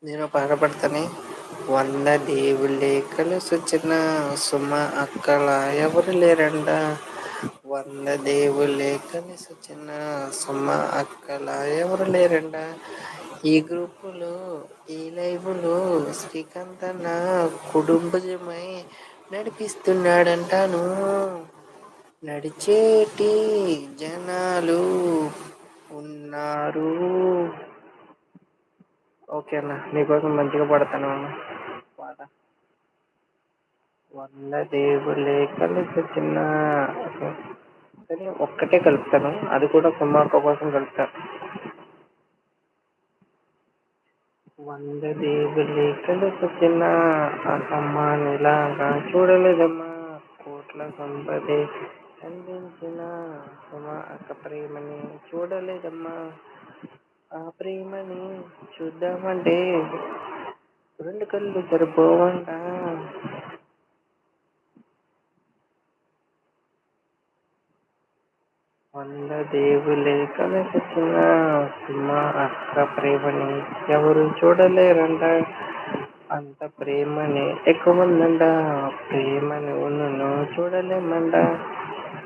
నేను పాట పాడతానే. వంద దేవుళ్ళే కలిసొచ్చిన సుమ అక్కల ఎవరు లేరంట. వంద దేవుళ్ళే కలిసొచ్చిన సుమ అక్కల ఎవరు లేరంట. ఈ గ్రూపులో ఈ లైవ్లో శ్రీకాంత్ అన్న కుటుంబజమై నడిపిస్తున్నాడంటాను. నడిచేటి జనాలు ఉన్నారు. ఓకే అన్న, నీకోసం మంచిగా పడతాను అన్న పాట. వంద దేవుళ్ళే కలిసొచ్చిన సరే ఒక్కటే కలుపుతాను, అది కూడా సుమార్క కోసం కలుపుతాను. వంద దేవుళ్ళే కలిసొచ్చిన అసమ్మానిలాగా చూడలేదమ్మా. కోట్ల సంపదే అందించిన సుమ అక్క ప్రేమని చూడలేదమ్మా. ఆ ప్రేమని చూద్దామంటే రెండు కళ్ళు సరిపోవంట. వంద దేవుళ్ళే కలిసొచ్చిన సుమ అక్క ప్రేమని ఎవరు చూడలేరంట. అంత ప్రేమని ఎక్కువ ఉందంట. ప్రేమని ఉన్నను చూడలేమంట.